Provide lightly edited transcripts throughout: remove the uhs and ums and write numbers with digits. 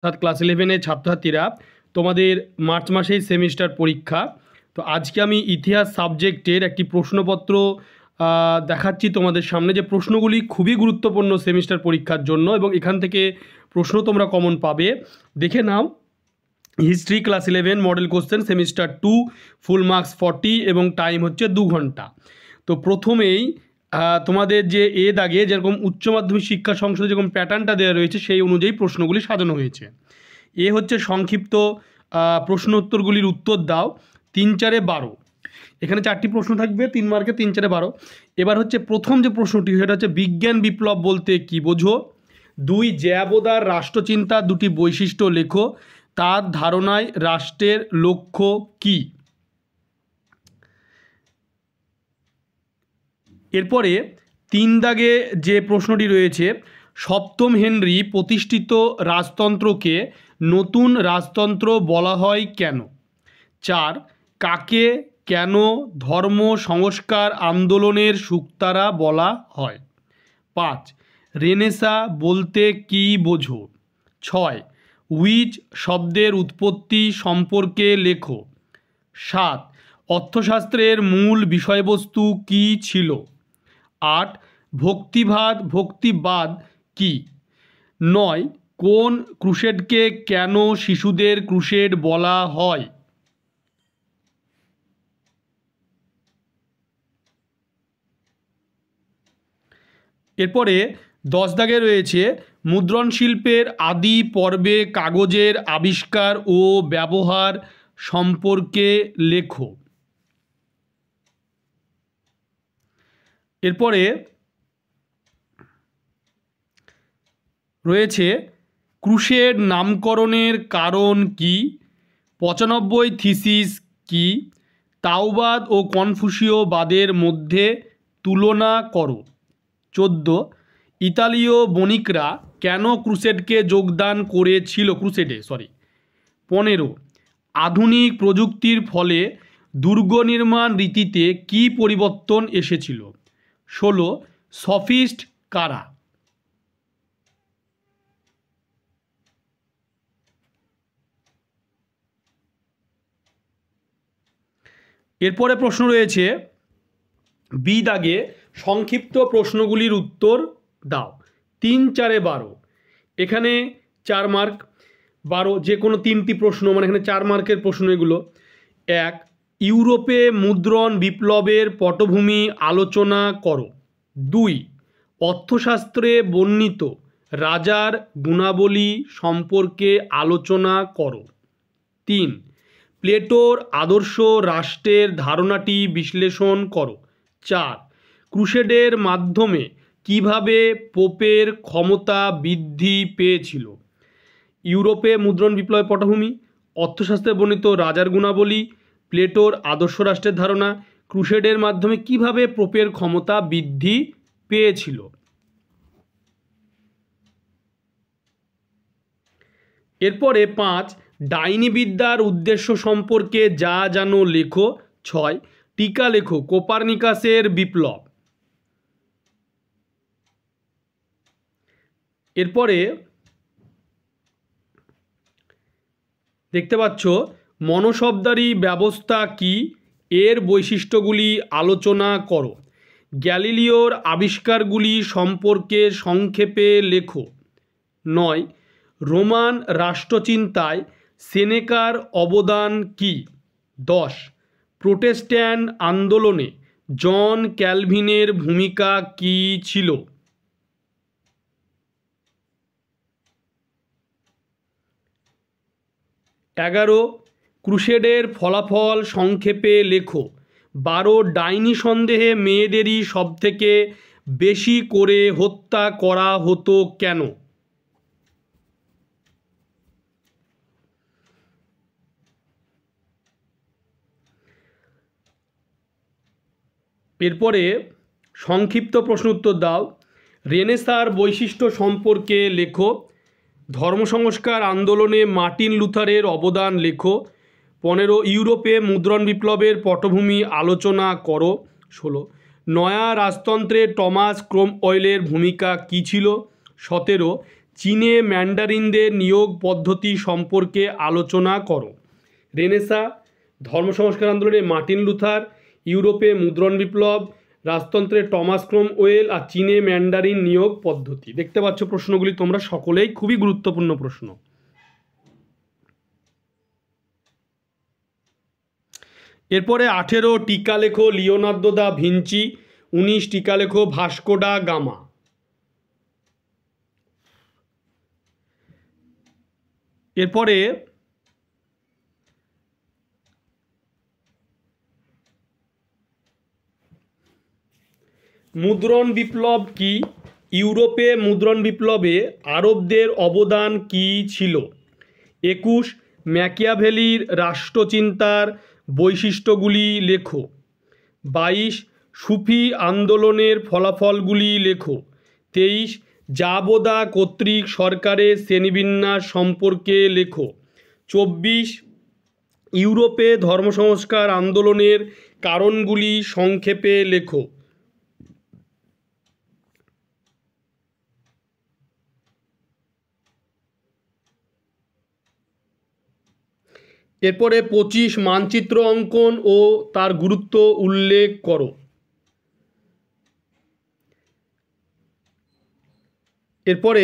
অর্থাৎ ক্লাস 11-এর ছাত্রছাত্রীরা, তোমাদের মার্চ মাসেই সেমিস্টার পরীক্ষা। তো আজকে আমি ইতিহাস সাবজেক্টের একটি প্রশ্নপত্র দেখাচ্ছি তোমাদের সামনে, যে প্রশ্নগুলি খুবই গুরুত্বপূর্ণ সেমিস্টার পরীক্ষার জন্য এবং এখান থেকে প্রশ্ন তোমরা কমন পাবে। দেখে নাও। History class 11 model question semester 2, full marks 40 এবং টাইম হচ্ছে 2 ঘন্টা। তো প্রথমেই তোমাদের যে দাগে যেরকম উচ্চ মাধ্যমিক শিক্ষা সংসদে যেরকম প্যাটার্নটা দেওয়া রয়েছে সেই অনুযায়ী প্রশ্নগুলি সাজানো হয়েছে। হচ্ছে সংক্ষিপ্ত প্রশ্ন উত্তরগুলির উত্তর দাও। 3 4 12, এখানে 4টি প্রশ্ন থাকবে 3 মার্কে, 3 4 12। এবার হচ্ছে প্রথম যে প্রশ্নটি সেটা হচ্ছে বিজ্ঞান বিপ্লব বলতে কি বোঝো। 2 জ্যাবোদার রাষ্ট্রচিন্তা দুটি বৈশিষ্ট্য লেখো, তার ধারণায় রাষ্ট্রের লক্ষ্য কি। এরপরে 3 দাগে যে প্রশ্নটি রয়েছে, সপ্তম হেনরি প্রতিষ্ঠিত রাজতন্ত্রকে নতুন রাজতন্ত্র বলা হয় কেন। 4 কাকে কেন ধর্ম সংস্কার আন্দোলনের শুকতারা বলা হয়। 5 রেনেসাঁ বলতে কি বোঝো। 6 হুইচ শব্দের উৎপত্তি সম্পর্কে লেখো। 7 অর্থশাস্ত্রের মূল বিষয়বস্তু কি ছিল। 8 ভক্তিবাদ কি। 9 কোন ক্রুসেডকে কেন শিশুদের ক্রুসেড বলা হয়। এরপরে 10 দাগে রয়েছে মুদ্রণ শিল্পের আদি পর্বে কাগজের আবিষ্কার ও ব্যবহার সম্পর্কে লেখো। এরপরে রয়েছে ক্রুসেড নামকরণের কারণ কি। 95 থিসিস কি। তাওবাদ ও কনফুসীয়বাদের মধ্যে তুলনা করো। 14 ইতালীয় বণিকরা কেন ক্রুসেডকে যোগদান করেছিল। 15 আধুনিক প্রযুক্তির ফলে দুর্গ নির্মাণ রীতিতে কি পরিবর্তন এসেছিল। 16 সফিস্ট কারা। এরপরে প্রশ্ন রয়েছে বি দাগে সংক্ষিপ্ত প্রশ্নগুলির উত্তর দাও। 3 4 12, এখানে 4 মার্ক। 12 যে কোনো 3টি প্রশ্ন, মানে এখানে 4 মার্কের প্রশ্ন এগুলো। 1 ইউরোপে মুদ্রণ বিপ্লবের পটভূমি আলোচনা করো। 2 অর্থশাস্ত্রে বর্ণিত রাজার গুণাবলী সম্পর্কে আলোচনা করো। 3 প্লেটোর আদর্শ রাষ্ট্রের ধারণাটি বিশ্লেষণ করো। 4 ক্রুসেডের মাধ্যমে কিভাবে পোপের ক্ষমতা বৃদ্ধি পেয়েছিল। ইউরোপে মুদ্রণ বিপ্লবের পটভূমি, অর্থশাস্ত্রে বর্ণিত রাজার গুণাবলী, প্লেটোর আদর্শ রাষ্ট্রের ধারণা, ক্রুসেডের মাধ্যমে কিভাবে পোপের ক্ষমতা বৃদ্ধি পেয়েছিল। এরপরে 5 ডাইনিবিদ্যার উদ্দেশ্য সম্পর্কে যা জানো লেখো। 6 টিকা লেখো কোপার্নিকাসের বিপ্লব। এরপরে দেখতে পাচ্ছ মনশব্দারি ব্যবস্থা কি, এর বৈশিষ্ট্যগুলি আলোচনা করো। গ্যালিলিওর আবিষ্কারগুলি সম্পর্কে সংক্ষেপে লেখো। 9 রোমান রাষ্ট্রচিন্তায় সেনেকার অবদান কি। 10 প্রোটেস্ট্যান্ট আন্দোলনে জন ক্যালভিনের ভূমিকা কি ছিল। 11 ক্রুসেডের ফলাফল সংক্ষেপে লেখো। 12 ডাইনি সন্দেহে মেয়েদেরই সবথেকে বেশি করে হত্যা করা হতো কেন। এরপরে সংক্ষিপ্ত প্রশ্ন উত্তর দাও। রেনেসাঁর বৈশিষ্ট্য সম্পর্কে লেখো। ধর্ম সংস্কার আন্দোলনে মার্টিন লুথারের অবদান লেখো। 15 ইউরোপে মুদ্রণ বিপ্লবের পটভূমি আলোচনা করো। 16 নয়া রাজতন্ত্রে টমাস ক্রোমওয়েলের ভূমিকা কী ছিল। 17 চীনে ম্যান্ডারিনদের নিয়োগ পদ্ধতি সম্পর্কে আলোচনা করো। রেনেসা, ধর্ম সংস্কার আন্দোলনে মার্টিন লুথার, ইউরোপে মুদ্রণ বিপ্লব, রাজতন্ত্রে টমাস ক্রমওয়েল আর চীনে ম্যান্ডারিন নিয়োগ পদ্ধতি। দেখতে পাচ্ছ প্রশ্নগুলি তোমরা সকলেই খুবই গুরুত্বপূর্ণ প্রশ্ন। এরপরে 18 টিকা লেখো লিওনার্দো দা ভিঞ্চি, 19 টিকা লেখো ভাস্কো ডা গামা। এরপরে মুদ্রণ বিপ্লব কি? ইউরোপে মুদ্রণ বিপ্লবে আরবদের অবদান কি ছিল? 21 ম্যাকিয়াভেলির রাষ্ট্রচিন্তার বৈশিষ্ট্যগুলি লেখো। 22 সুফি আন্দোলনের ফলাফলগুলি লেখো। 23 জাবোদা কর্তৃক সরকারের শ্রেণীবিন্যাস সম্পর্কে লেখো। 24 ইউরোপে ধর্মসংস্কার আন্দোলনের কারণগুলি সংক্ষেপে লেখো। এরপরে 25 মানচিত্র অঙ্কন ও তার গুরুত্ব উল্লেখ করো। এরপরে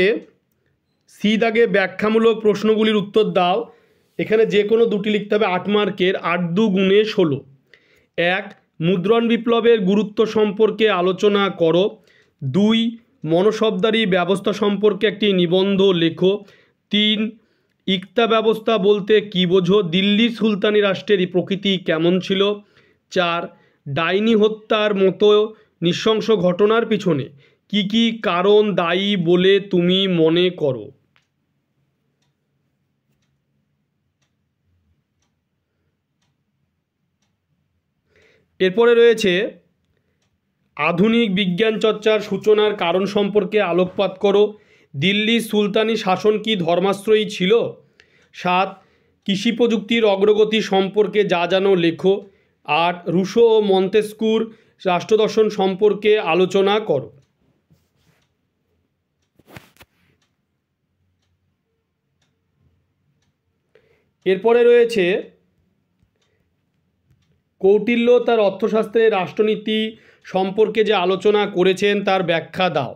সি দাগে ব্যাখ্যামূলক প্রশ্নগুলির উত্তর দাও। এখানে যে কোনো দুটি লিখতে হবে 8 মার্কের। 8 2 গুণে 16। 1 মুদ্রণ বিপ্লবের গুরুত্ব সম্পর্কে আলোচনা করো। 2 মনসবদারি ব্যবস্থা সম্পর্কে একটি নিবন্ধ লেখো। 3 ইকতা ব্যবস্থা বলতে কী বোঝো? দিল্লি সুলতানি রাষ্ট্রের প্রকৃতি কেমন ছিল? 4 ডাইনি হত্যার মতো নৃশংস ঘটনার পিছনে কি কি কারণ দায়ী বলে তুমি মনে করো? এরপরে রয়েছে আধুনিক বিজ্ঞান চর্চার সূচনার কারণ সম্পর্কে আলোকপাত করো। দিল্লি সুলতানি শাসন কি ধর্মাশ্রয়ী ছিল? 7 কৃষি প্রযুক্তির অগ্রগতি সম্পর্কে যা জানো লেখো। 8 রুশো ও মন্তেস্কুর রাষ্ট্রদর্শন সম্পর্কে আলোচনা করো। এরপরে রয়েছে কৌটিল্য তার অর্থশাস্ত্রে রাষ্ট্রনীতি সম্পর্কে যে আলোচনা করেছেন তার ব্যাখ্যা দাও।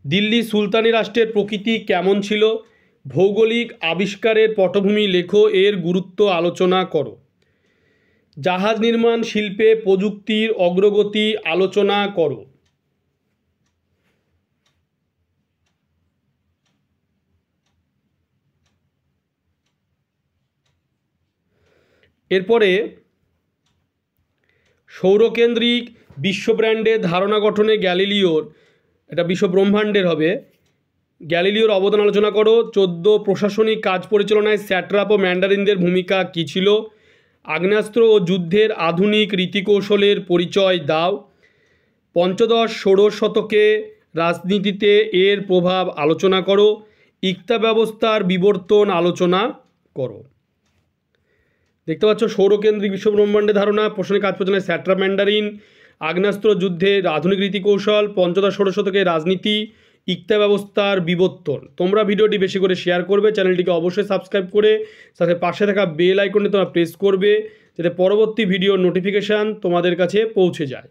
দিল্লি সুলতানি রাষ্ট্রের প্রকৃতি কেমন ছিল? ভৌগোলিক আবিষ্কারের পটভূমি লেখো, এর গুরুত্ব আলোচনা করো। জাহাজ নির্মাণ শিল্পে প্রযুক্তির অগ্রগতি আলোচনা করো। এরপরে সৌরকেন্দ্রিক বিশ্বব্রহ্মাণ্ডের ধারণা গঠনে গ্যালিলিওর, এটা বিশ্ব ব্রহ্মাণ্ডের হবে, গ্যালিলিওর অবদান আলোচনা করো। 14 প্রশাসনিক কাজ পরিচালনায় স্যাট্রাপ ও ম্যান্ডারিনদের ভূমিকা কী ছিল? আগ্নেয়াস্ত্র ও যুদ্ধের আধুনিক রীতিকৌশলের পরিচয় দাও। 15 ষোড়শ শতকে রাজনীতিতে এর প্রভাব আলোচনা করো। ইকতা ব্যবস্থার বিবর্তন আলোচনা করো। দেখতে পাচ্ছ সৌরকেন্দ্রিক বিশ্বব্রহ্মাণ্ডের ধারণা, প্রশাসনিক কাজ পরিচালনায় স্যাট্রাপ ম্যান্ডারিন, আগ্নেয়াস্ত্র যুদ্ধের আধুনিক রীতিকৌশল, 15 ষোড়শ শতকে রাজনীতি, ইকতা ব্যবস্থার বিবর্তন। তোমরা ভিডিওটি বেশি করে শেয়ার করবে, চ্যানেলটিকে অবশ্যই সাবস্ক্রাইব করে সাথে পাশে থাকা বেল আইকনটি তোমরা প্রেস করবে যাতে পরবর্তী ভিডিওর নোটিফিকেশান তোমাদের কাছে পৌঁছে যায়।